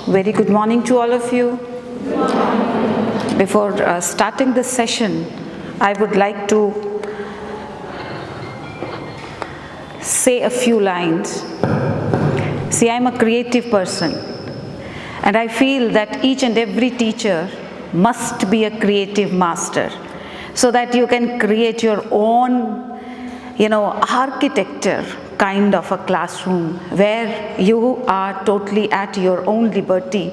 Very good morning to all of you. Before starting this session, I would like to say a few lines. See, I'm a creative person, and I feel that each and every teacher must be a creative master so that you can create your own, architecture kind of a classroom where you are totally at your own liberty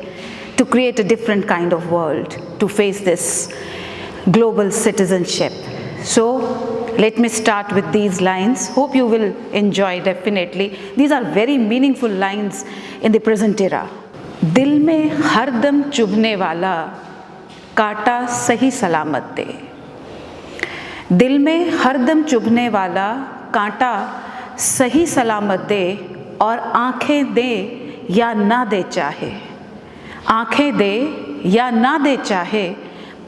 to create a different kind of world to face this global citizenship. So let me start with these lines. Hope you will enjoy definitely. These are very meaningful lines in the present era. दिल में हरदम चुभने वाला कांटा सही सलामत दे. दिल में हरदम चुभने वाला कांटा सही सलामत दे और आंखें दे या ना दे चाहे. आंखें दे या ना दे चाहे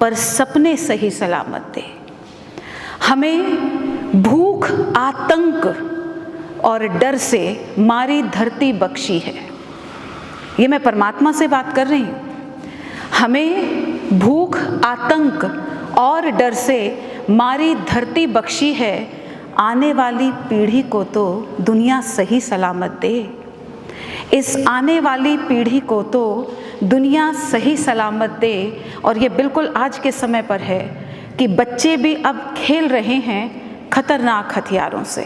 पर सपने सही सलामत दे. हमें भूख, आतंक और डर से मारी धरती बख्शी है. ये मैं परमात्मा से बात कर रही हूँ. हमें भूख, आतंक और डर से मारी धरती बख्शी है. आने वाली पीढ़ी को तो दुनिया सही सलामत दे. इस आने वाली पीढ़ी को तो दुनिया सही सलामत दे. और ये बिल्कुल आज के समय पर है कि बच्चे भी अब खेल रहे हैं खतरनाक हथियारों से.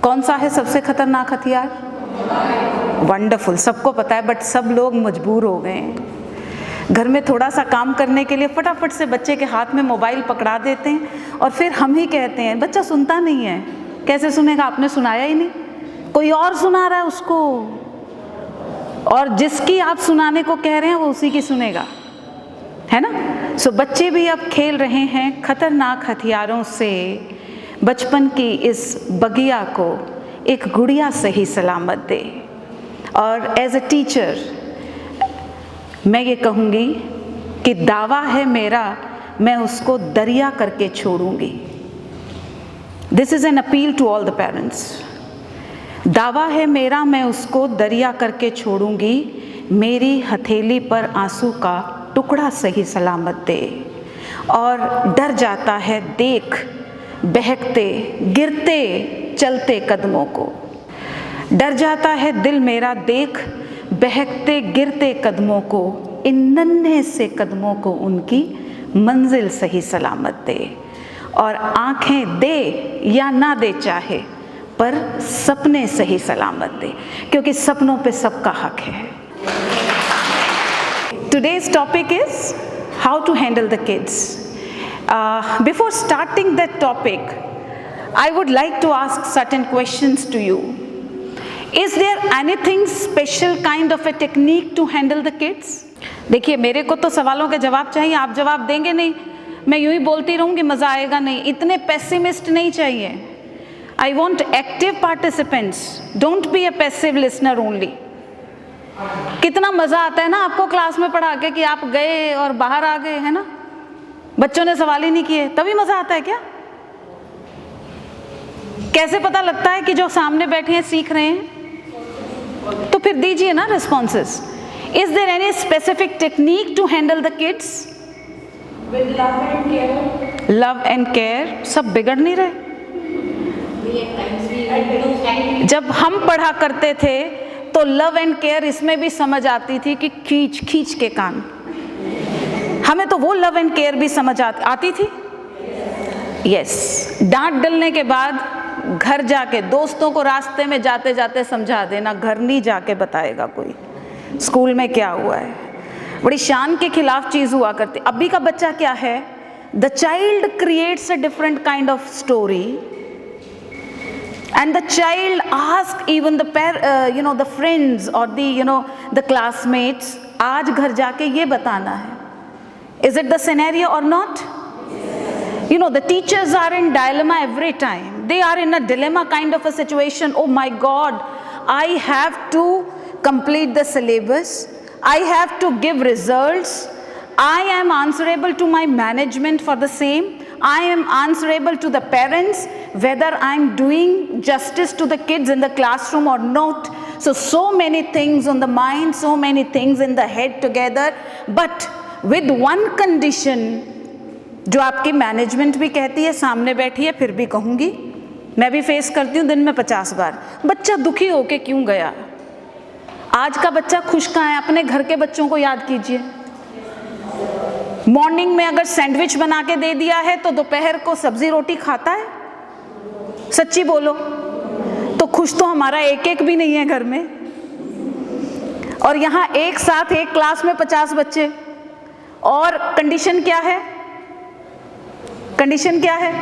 कौन सा है सबसे खतरनाक हथियार? वंडरफुल, सबको पता है, बट सब लोग मजबूर हो गए हैं. घर में थोड़ा सा काम करने के लिए फटाफट से बच्चे के हाथ में मोबाइल पकड़ा देते हैं और फिर हम ही कहते हैं बच्चा सुनता नहीं है. कैसे सुनेगा? आपने सुनाया ही नहीं, कोई और सुना रहा है उसको, और जिसकी आप सुनाने को कह रहे हैं वो उसी की सुनेगा, है ना. सो बच्चे भी अब खेल रहे हैं खतरनाक हथियारों से. बचपन की इस बगिया को एक गुड़िया सही सलामत दे. और एज अ टीचर मैं ये कहूँगी कि दावा है मेरा, मैं उसको दरिया करके छोड़ूंगी. This is an appeal to all the parents. दावा है मेरा, मैं उसको दरिया करके छोड़ूंगी. मेरी हथेली पर आंसू का टुकड़ा सही सलामत दे. और डर जाता है देख बहकते गिरते चलते कदमों को. डर जाता है दिल मेरा देख बहकते गिरते कदमों को. इन नन्हे से कदमों को उनकी मंजिल सही सलामत दे. और आंखें दे या ना दे चाहे पर सपने सही सलामत दे, क्योंकि सपनों पे सबका हक है. Today's topic is how to handle the kids. Before starting that topic, I would like to ask certain questions to you. Is there anything special kind of a technique to handle the kids? देखिए, मेरे को तो सवालों के जवाब चाहिए, आप जवाब देंगे नहीं, मैं यूं ही बोलती रहूँगी, मज़ा आएगा नहीं. इतने पेसिमिस्ट नहीं चाहिए. I want active participants. Don't be a passive listener only. कितना मज़ा आता है ना आपको क्लास में पढ़ा के कि आप गए और बाहर आ गए, है ना. बच्चों ने सवाल ही नहीं किए, तभी मज़ा आता है क्या? कैसे पता लगता है कि जो सामने बैठे हैं सीख रहे हैं? तो फिर दीजिए ना responses. Is there any specific technique to handle the kids? With love and care. Love and care. सब बिगड़ नहीं रहे? जब हम पढ़ा करते थे तो लव एंड केयर इसमें भी समझ आती थी कि खींच खींच के कान. हमें तो वो लव एंड केयर भी समझ आती थी. यस. डांट डलने के बाद घर जाके दोस्तों को रास्ते में जाते जाते समझा देना. घर नहीं जाके बताएगा कोई स्कूल में क्या हुआ है. बड़ी शान के खिलाफ चीज़ हुआ करती. अभी का बच्चा क्या है? The child creates a different kind of story and the child ask even the the friends or the classmates, आज घर जाके ये बताना है. Is it the scenario or not? The teachers are in dilemma every time. They are in a dilemma kind of a situation. Oh my God, I have to complete the syllabus. I have to give results. I am answerable to my management for the same. I am answerable to the parents whether I am doing justice to the kids in the classroom or not. so many things on the mind, so many things in the head together, but with one condition, जो आपकी management भी कहती है, सामने बैठी है फिर भी कहूँगी, मैं भी फेस करती हूँ दिन में 50 बार, बच्चा दुखी होके क्यों गया? आज का बच्चा खुश कहाँ है? अपने घर के बच्चों को याद कीजिए। मॉर्निंग में अगर सैंडविच बना के दे दिया है तो दोपहर को सब्जी रोटी खाता है? सच्ची बोलो, तो खुश तो हमारा एक एक भी नहीं है घर में। और यहाँ एक साथ एक क्लास में 50 बच्चे, और कंडीशन क्या है? कंडीशन क्या है?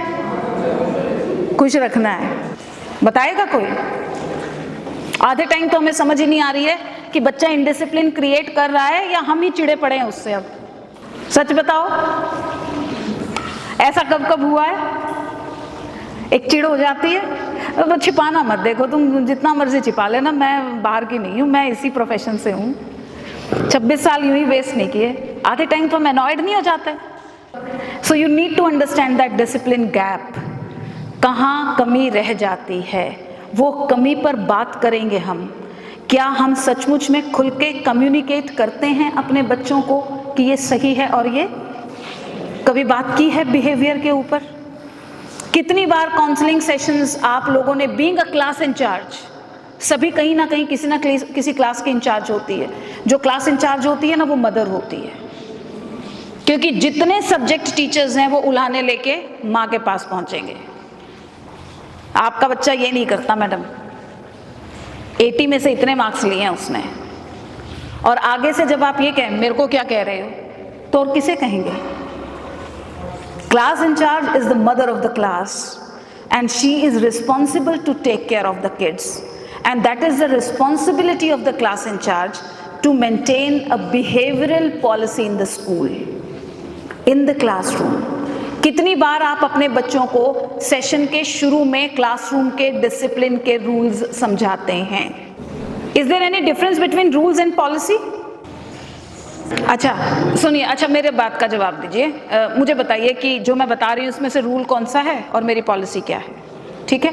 खुश रखना है। बताएगा कोई? आधे टाइम तो हमें समझ ही नहीं आ रही है कि बच्चा इनडिसिप्लिन क्रिएट कर रहा है या हम ही चिड़े पड़े हैं उससे। अब सच बताओ, ऐसा कब कब हुआ है? एक चिड़ हो जाती है, तो छिपाना मत, देखो तुम जितना मर्जी छिपा लेना, मैं बाहर की नहीं हूँ, मैं इसी प्रोफेशन से हूँ, 26 साल यूं ही वेस्ट नहीं किए। आधे टाइम तो मैं अनॉयड नहीं हो जाता है। So you need to understand that discipline gap, कहाँ कमी रह जाती है, वो कमी पर बात करेंगे हम। क्या हम सचमुच में खुल के कम्युनिकेट करते हैं अपने बच्चों को कि ये सही है और ये? कभी बात की है बिहेवियर के ऊपर? कितनी बार काउंसलिंग सेशंस आप लोगों ने, बीइंग अ क्लास इंचार्ज, सभी कहीं ना कहीं किसी ना किसी क्लास की इंचार्ज होती है। जो क्लास इंचार्ज होती है ना, वो मदर होती है, क्योंकि जितने सब्जेक्ट टीचर्स हैं वो उलाहने लेके माँ के पास पहुंचेंगे। आपका बच्चा ये नहीं करता मैडम, 80 में से इतने मार्क्स लिए हैं उसने, और आगे से जब आप ये कहें मेरे को क्या कह रहे हो, तो और किसे कहेंगे? Class incharge is the mother of the class and she is responsible to take care of the kids, and that is the responsibility of the class in charge to maintain a behavioral policy in the school, in the classroom. कितनी बार आप अपने बच्चों को session के शुरू में classroom के discipline के रूल्स समझाते हैं? Is there any difference between rules and policy? अच्छा सुनिए, अच्छा मेरे बात का जवाब दीजिए, मुझे बताइए कि जो मैं बता रही हूँ उसमें से रूल कौन सा है और मेरी पॉलिसी क्या है? ठीक है,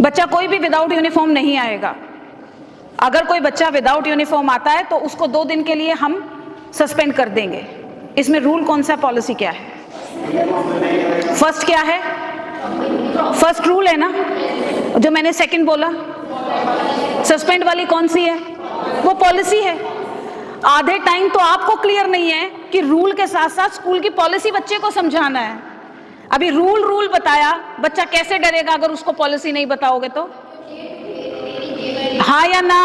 बच्चा कोई भी विदाउट यूनिफॉर्म नहीं आएगा। अगर कोई बच्चा विदाउट यूनिफॉर्म आता है तो उसको 2 दिन के लिए हम सस्पेंड कर देंगे। इसमें रूल कौन सा, पॉलिसी क्या है? फर्स्ट क्या है? फर्स्ट रूल है ना, जो मैंने सेकंड बोला, सस्पेंड वाली कौन सी है? वो पॉलिसी है। आधे टाइम तो आपको क्लियर नहीं है कि रूल के साथ साथ स्कूल की पॉलिसी बच्चे को समझाना है। अभी रूल बताया, बच्चा कैसे डरेगा अगर उसको पॉलिसी नहीं बताओगे तो? हाँ या ना?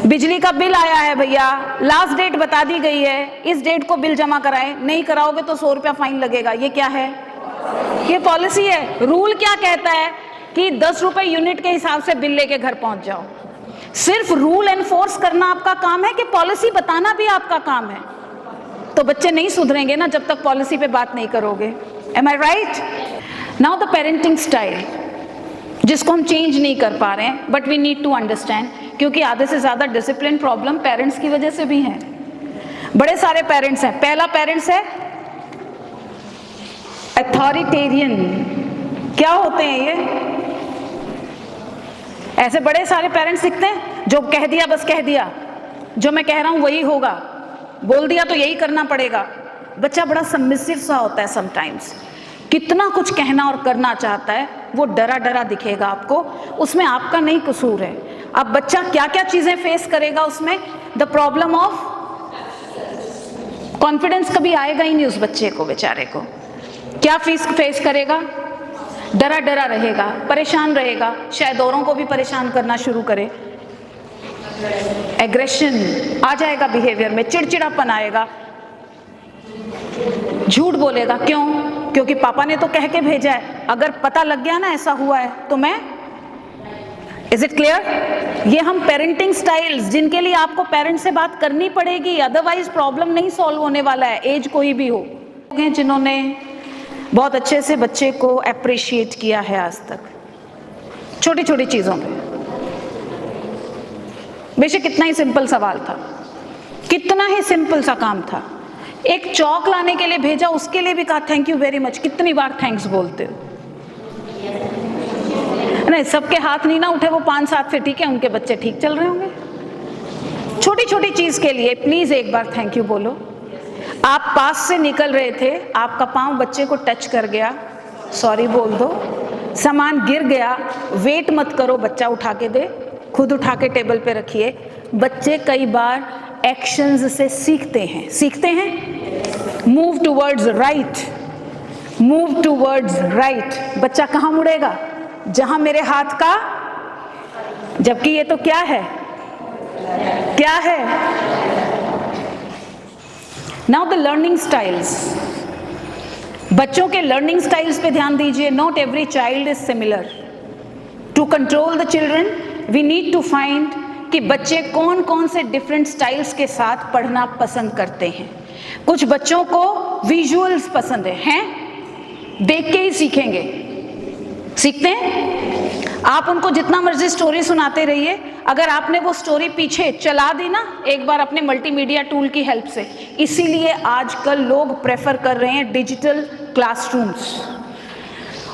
बिजली का बिल आया है भैया, लास्ट डेट बता दी गई है, इस डेट को बिल जमा कराएं, नहीं कराओगे तो 100 रुपया फाइन लगेगा। ये क्या है? ये पॉलिसी है। रूल क्या कहता है कि 10 रुपए यूनिट के हिसाब से बिल लेके घर पहुंच जाओ। सिर्फ रूल एनफोर्स करना आपका काम है कि पॉलिसी बताना भी आपका काम है? तो बच्चे नहीं सुधरेंगे ना जब तक पॉलिसी पे बात नहीं करोगे। Am I right? Now the parenting style, जिसको हम चेंज नहीं कर पा रहे हैं, but we need to understand, क्योंकि आधे से ज्यादा डिसिप्लिन प्रॉब्लम पेरेंट्स की वजह से भी है। बड़े सारे पेरेंट्स हैं। पहला पेरेंट्स है अथॉरिटेरियन। क्या होते हैं ये? ऐसे बड़े सारे पेरेंट्स दिखते हैं जो कह दिया बस कह दिया, जो मैं कह रहा हूं वही होगा, बोल दिया तो यही करना पड़ेगा। बच्चा बड़ा सबमिसिव सा होता है समटाइम्स, कितना कुछ कहना और करना चाहता है, वो डरा डरा दिखेगा आपको, उसमें आपका नहीं कसूर है। अब बच्चा क्या क्या चीजें फेस करेगा उसमें, द प्रॉब्लम ऑफ कॉन्फिडेंस कभी आएगा ही नहीं उस बच्चे को, बेचारे को। क्या फेस करेगा? डरा डरा रहेगा, परेशान रहेगा, शायद औरों को भी परेशान करना शुरू करे। एग्रेशन आ जाएगा बिहेवियर में, चिड़चिड़ापन आएगा, झूठ बोलेगा। क्यों? क्योंकि पापा ने तो कह के भेजा है, अगर पता लग गया ना ऐसा हुआ है तो मैं। Is it clear? ये हम पेरेंटिंग स्टाइल्स, जिनके लिए आपको पेरेंट से बात करनी पड़ेगी, अदरवाइज प्रॉब्लम नहीं सॉल्व होने वाला है, एज कोई भी हो। जिन्होंने बहुत अच्छे से बच्चे को अप्रिशिएट किया है आज तक, छोटी छोटी चीजों में। बेशक कितना ही सिंपल सवाल था, कितना ही सिंपल सा काम था, एक चौक लाने के लिए भेजा, उसके लिए भी कहा थैंक यू वेरी मच। कितनी बार थैंक्स बोलते हो? नहीं, सबके हाथ नहीं ना उठे, वो 5-7 से ठीक है, उनके बच्चे ठीक चल रहे होंगे। छोटी छोटी चीज के लिए प्लीज एक बार थैंक यू बोलो। आप पास से निकल रहे थे, आपका पांव बच्चे को टच कर गया, सॉरी बोल दो। सामान गिर गया, वेट मत करो, बच्चा उठा के दे, खुद उठा के टेबल पे रखिए। बच्चे कई बार एक्शंस से सीखते हैं। Move towards right, move towards right. बच्चा कहाँ मुड़ेगा? जहां मेरे हाथ का, जबकि ये तो क्या है, क्या है? Now the learning styles. बच्चों के लर्निंग स्टाइल्स पे ध्यान दीजिए। Not every child is similar. To control the children we need to find कि बच्चे कौन कौन से डिफरेंट स्टाइल्स के साथ पढ़ना पसंद करते हैं। कुछ बच्चों को विजुअल्स पसंद हैं, देख के ही सीखेंगे, सीखते हैं। आप उनको जितना मर्जी स्टोरी सुनाते रहिए, अगर आपने वो स्टोरी पीछे चला दी ना एक बार अपने मल्टीमीडिया टूल की हेल्प से, इसीलिए आजकल लोग प्रेफर कर रहे हैं डिजिटल क्लासरूम्स,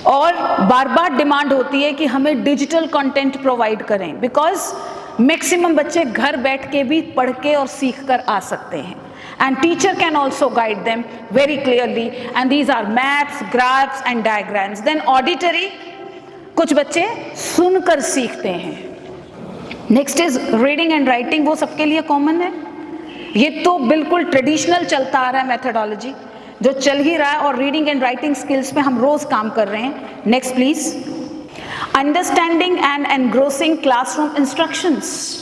और बार बार डिमांड होती है कि हमें डिजिटल कंटेंट प्रोवाइड करें, बिकॉज मैक्सिमम बच्चे घर बैठ के भी पढ़ के और सीख कर आ सकते हैं। And teacher can also guide them very clearly, and these are maps, graphs and diagrams. Then auditory, कुछ बच्चे सुनकर सीखते हैं। Next is reading and writing, वो सबके लिए कॉमन है। ये तो बिल्कुल ट्रेडिशनल चलता आ रहा है मेथडोलॉजी, जो चल ही रहा है, और रीडिंग एंड राइटिंग स्किल्स पे हम रोज काम कर रहे हैं। Next please. Understanding and engrossing classroom instructions.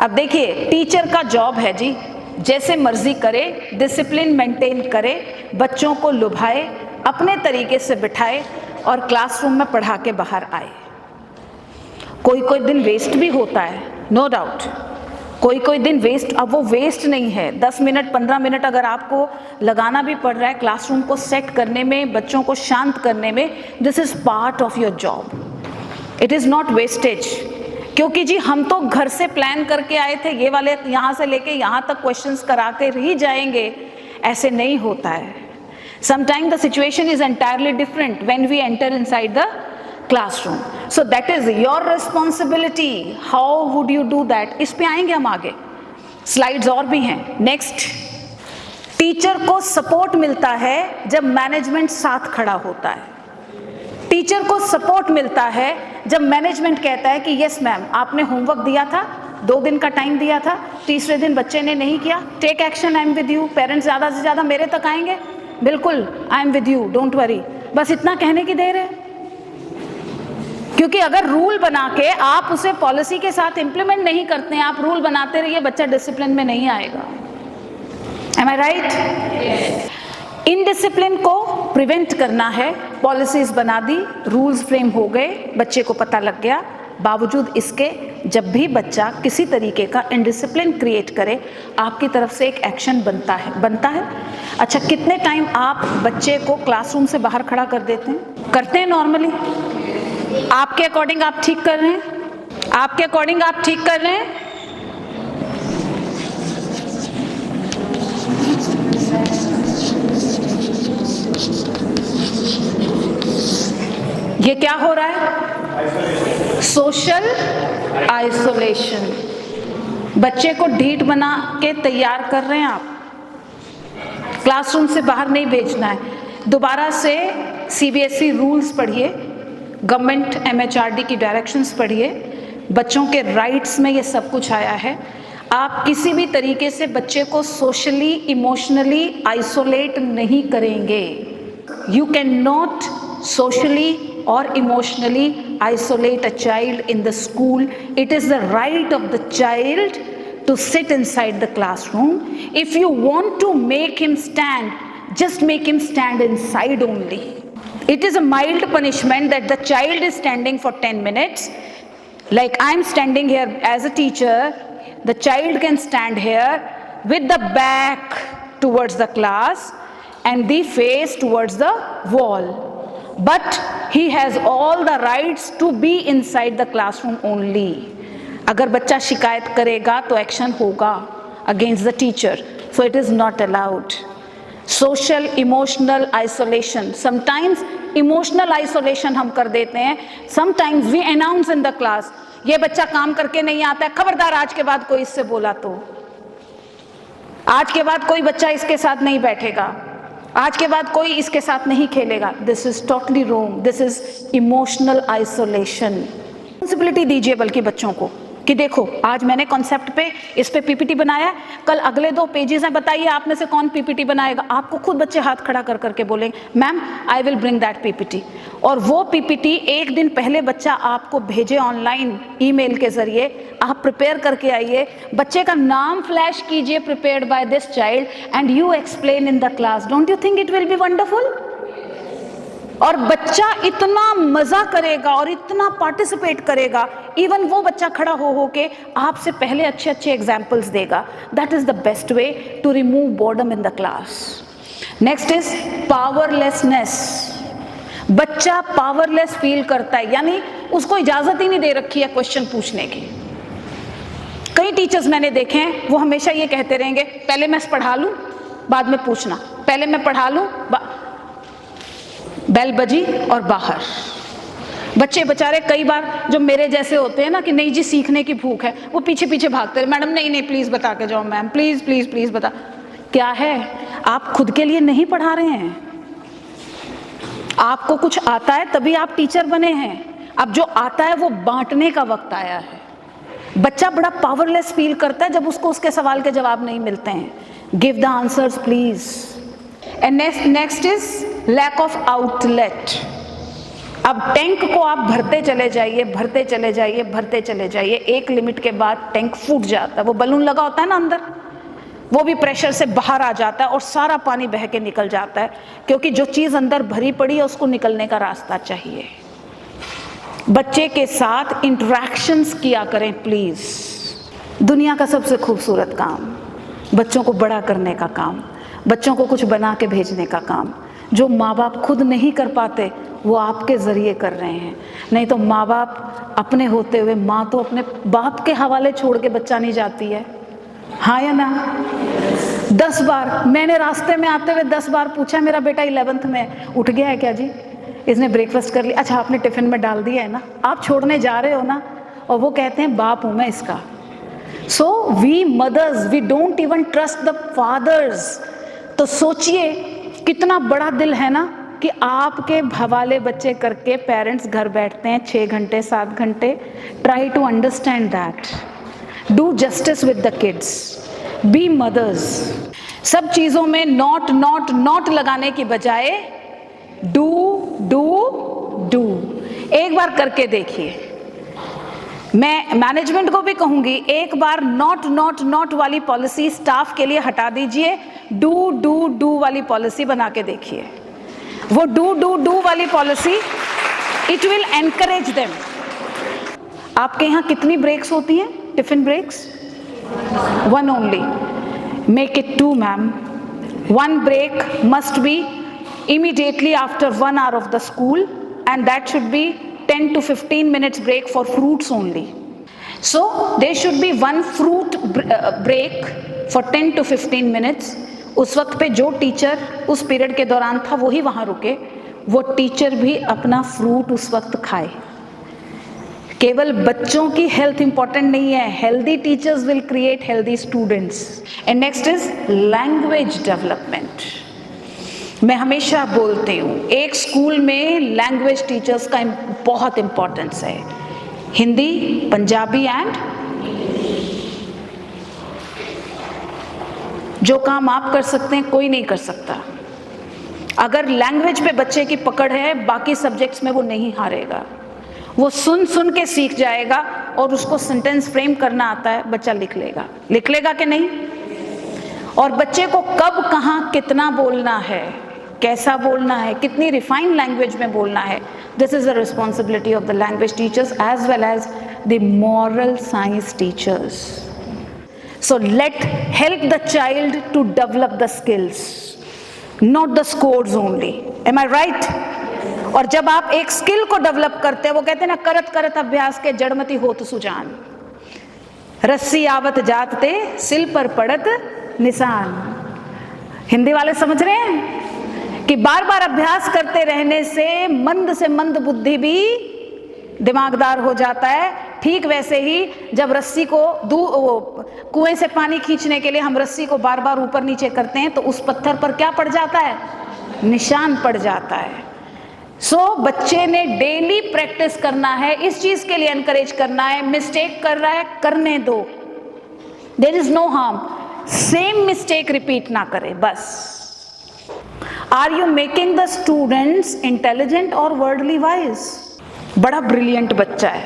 अब देखिए, टीचर का जॉब है जी, जैसे मर्जी करे, डिसिप्लिन मेंटेन करे, बच्चों को लुभाए, अपने तरीके से बिठाए और क्लासरूम में पढ़ा के बाहर आए। कोई कोई दिन वेस्ट भी होता है, नो डाउट, कोई कोई दिन वेस्ट। अब वो वेस्ट नहीं है, 10 मिनट 15 मिनट अगर आपको लगाना भी पड़ रहा है क्लासरूम को सेट करने में, बच्चों को शांत करने में, this is part of your job, it is not wastage. क्योंकि जी हम तो घर से प्लान करके आए थे, ये वाले यहाँ से लेके यहाँ तक क्वेश्चंस करा के ही जाएंगे, ऐसे नहीं होता है। Sometime the situation is entirely different when we enter inside the classroom, so that is your responsibility. How would you do that, इस पे आएंगे हम आगे, स्लाइड्स और भी हैं। नेक्स्ट, टीचर को सपोर्ट मिलता है जब मैनेजमेंट साथ खड़ा होता है। टीचर को सपोर्ट मिलता है जब मैनेजमेंट कहता है कि यस मैम, आपने होमवर्क दिया था, 2 दिन का टाइम दिया था, तीसरे दिन बच्चे ने नहीं किया, take action, I am with you. Parents ज़्यादा से ज़्यादा मेरे तक आएंगे, बिल्कुल I am with you, don't worry, बस इतना कहने की देर है। क्योंकि अगर रूल बना के आप उसे पॉलिसी के साथ इंप्लीमेंट नहीं करते हैं, आप रूल बनाते रहिए, बच्चा डिसिप्लिन में नहीं आएगा। M I right? इनडिसिप्लिन को प्रिवेंट करना है, पॉलिसीज बना दी, रूल्स फ्रेम हो गए, बच्चे को पता लग गया, बावजूद इसके जब भी बच्चा किसी तरीके का इनडिसिप्लिन क्रिएट करे, आपकी तरफ से एक एक्शन बनता है। अच्छा, कितने टाइम आप बच्चे को क्लासरूम से बाहर खड़ा कर देते हैं? करते हैं नॉर्मली? आपके अकॉर्डिंग आप ठीक कर रहे हैं? आपके अकॉर्डिंग आप ठीक कर रहे हैं? ये क्या हो रहा है? Social isolation. बच्चे को ढीठ बना के तैयार कर रहे हैं आप, क्लासरूम से बाहर नहीं भेजना है। दोबारा से सीबीएसई रूल्स पढ़िए, गवर्नमेंट एमएचआरडी की डायरेक्शंस पढ़िए, बच्चों के राइट्स में ये सब कुछ आया है। आप किसी भी तरीके से बच्चे को सोशली इमोशनली आइसोलेट नहीं करेंगे। You can not socially or emotionally isolate a child in the school. It is the right of the child to sit inside the classroom. If you want to make him stand, just make him stand inside only. It is a mild punishment that the child is standing for 10 minutes. Like I'm standing here as a teacher, the child can stand here with the back towards the class and the face towards the wall. But he has all the rights to be inside the classroom only. अगर बच्चा शिकायत करेगा तो action होगा against the teacher. So it is not allowed. Social emotional isolation. Sometimes emotional isolation हम कर देते हैं। Sometimes we announce in the class, ये बच्चा काम करके नहीं आता है, खबरदार आज के बाद कोई इससे बोला तो, आज के बाद कोई बच्चा इसके साथ नहीं बैठेगा, आज के बाद कोई इसके साथ नहीं खेलेगा। This is totally wrong, this is emotional isolation. Responsibility दीजिए बल्कि बच्चों को कि देखो आज मैंने कॉन्सेप्ट पे इस पे पीपीटी बनाया, कल अगले 2 पेजेस हैं, बताइए आप में से कौन पीपीटी बनाएगा। आपको खुद बच्चे हाथ खड़ा कर करके बोलेंगे ma'am I will bring that PPT, और वो पीपीटी एक दिन पहले बच्चा आपको भेजे ऑनलाइन ईमेल के जरिए, आप प्रिपेयर करके आइए, बच्चे का नाम फ्लैश कीजिए prepared by this child and you explain in the class. Don't you think it will be wonderful? और बच्चा इतना मजा करेगा और इतना पार्टिसिपेट करेगा, इवन वो बच्चा खड़ा हो के आपसे पहले अच्छे अच्छे एग्जाम्पल्स देगा। That is the best way to remove boredom in the class. Next is powerlessness. बच्चा पावरलेस फील करता है, यानी उसको इजाजत ही नहीं दे रखी है क्वेश्चन पूछने की। कई टीचर्स मैंने देखे हैं, वो हमेशा ये कहते रहेंगे पहले मैं पढ़ा लूं बाद में पूछना, पहले मैं पढ़ा लूं, बेल बजी और बाहर। बच्चे बेचारे कई बार जो मेरे जैसे होते हैं ना कि नहीं जी सीखने की भूख है, वो पीछे पीछे भागते हैं, मैडम नहीं नहीं प्लीज बता के जाओ मैम, प्लीज प्लीज प्लीज बता। क्या है, आप खुद के लिए नहीं पढ़ा रहे हैं, आपको कुछ आता है तभी आप टीचर बने हैं। अब जो आता है वो बांटने का वक्त आया है। बच्चा बड़ा पावरलेस फील करता है जब उसको उसके सवाल के जवाब नहीं मिलते हैं। Give the answers please. And next is lack of outlet. अब टैंक को आप भरते चले जाइए, भरते चले जाइए, भरते चले जाइए, एक लिमिट के बाद टैंक फूट जाता है। वो बलून लगा होता है ना अंदर, वो भी प्रेशर से बाहर आ जाता है और सारा पानी बह के निकल जाता है, क्योंकि जो चीज अंदर भरी पड़ी है उसको निकलने का रास्ता चाहिए। बच्चे के साथ इंटरेक्शंस किया करें प्लीज। दुनिया का सबसे खूबसूरत काम, बच्चों को बड़ा करने का काम, बच्चों को कुछ बना के भेजने का काम, जो माँ बाप खुद नहीं कर पाते वो आपके ज़रिए कर रहे हैं। नहीं तो माँ बाप अपने होते हुए, माँ तो अपने बाप के हवाले छोड़ के बच्चा नहीं जाती है, हाँ या ना? 10 बार मैंने रास्ते में आते हुए 10 बार पूछा, मेरा बेटा 11th में उठ गया है क्या जी, इसने ब्रेकफास्ट कर लिया, अच्छा आपने टिफिन में डाल दिया है ना, आप छोड़ने जा रहे हो ना, और वो कहते हैं बाप हूँ मैं इसका। So we mothers we don't even trust the fathers. तो सोचिए कितना बड़ा दिल है ना कि आपके हवाले बच्चे करके पेरेंट्स घर बैठते हैं 6 घंटे 7 घंटे। Try to understand that, do justice with the kids, be mothers. सब चीज़ों में नॉट नॉट नॉट लगाने की बजाय डू डू डू। एक बार करके देखिए। मैं मैनेजमेंट को भी कहूंगी, एक बार नॉट नॉट नॉट वाली पॉलिसी स्टाफ के लिए हटा दीजिए, डू डू डू वाली पॉलिसी बना के देखिए। वो डू डू डू वाली policy it will encourage them. आपके यहाँ कितनी ब्रेक्स होती हैं, tiffin breaks? 1 only. Make it 2 ma'am. 1 break must be immediately after 1 hour of the school, and that should be 10 to 15 minutes break for fruits only. So there should be 1 fruit break for 10 to 15 minutes. उस वक्त पे जो teacher उस period के दौरान था वही वहाँ रुके, वो टीचर भी अपना फ्रूट उस वक्त खाए। केवल बच्चों की हेल्थ इंपॉर्टेंट नहीं है, healthy teachers will create healthy students. And next is language development. मैं हमेशा बोलती हूँ एक स्कूल में लैंग्वेज टीचर्स का बहुत इंपॉर्टेंस है, हिंदी, पंजाबी एंड जो काम आप कर सकते हैं कोई नहीं कर सकता। अगर लैंग्वेज पे बच्चे की पकड़ है, बाकी सब्जेक्ट्स में वो नहीं हारेगा। वो सुन सुन के सीख जाएगा और उसको सेंटेंस फ्रेम करना आता है, बच्चा लिख लेगा कि नहीं? और बच्चे को कब कहाँ कितना बोलना है, कैसा बोलना है, कितनी रिफाइंड लैंग्वेज में बोलना है, this is the responsibility of the language teachers as well as the moral science teachers. So help the child to develop the skills, not the scores only. Am I right? और जब आप एक skill को develop करते हैं, वो कहते हैं ना करत करत अभ्यास के जड़मती होत सुजान, रस्सी आवत जात ते सिल पर पड़त निशान। हिंदी वाले समझ रहे हैं? कि बार बार अभ्यास करते रहने से मंद बुद्धि भी दिमागदार हो जाता है। ठीक वैसे ही जब रस्सी को कुएं से पानी खींचने के लिए हम रस्सी को बार बार ऊपर नीचे करते हैं तो उस पत्थर पर क्या पड़ जाता है? निशान पड़ जाता है। बच्चे ने डेली प्रैक्टिस करना है, इस चीज के लिए एनकरेज करना है। मिस्टेक कर रहा है, करने दो, there is no harm, same mistake repeat ना करे बस। Are you making the students intelligent और वर्ल्डली वाइज? बड़ा ब्रिलियंट बच्चा है,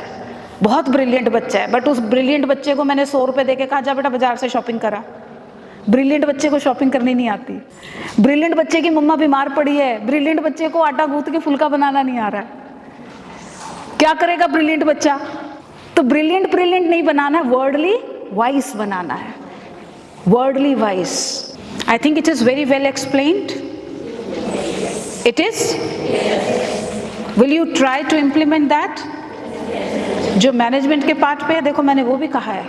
बहुत ब्रिलियंट बच्चा है, बट उस ब्रिलियंट बच्चे को मैंने 100 रुपए देके कहा जा बेटा बाजार से शॉपिंग करा। ब्रिलियंट बच्चे को शॉपिंग करनी नहीं आती। ब्रिलियंट बच्चे की मम्मा बीमार पड़ी है, ब्रिलियंट बच्चे को आटा गूंथ के फुल्का बनाना नहीं आ रहा है, क्या करेगा ब्रिलियंट बच्चा? तो ब्रिलियंट नहीं बनाना है, वर्ल्डली वाइज बनाना है, worldly wise. I think it is very well explained. It is, will you try to implement that? जो मैनेजमेंट के पार्ट पे है, देखो मैंने वो भी कहा है,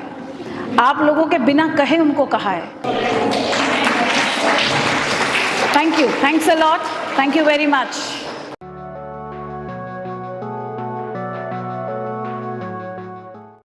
आप लोगों के बिना कहे उनको कहा है। Thank you, thanks a lot, thank you very much.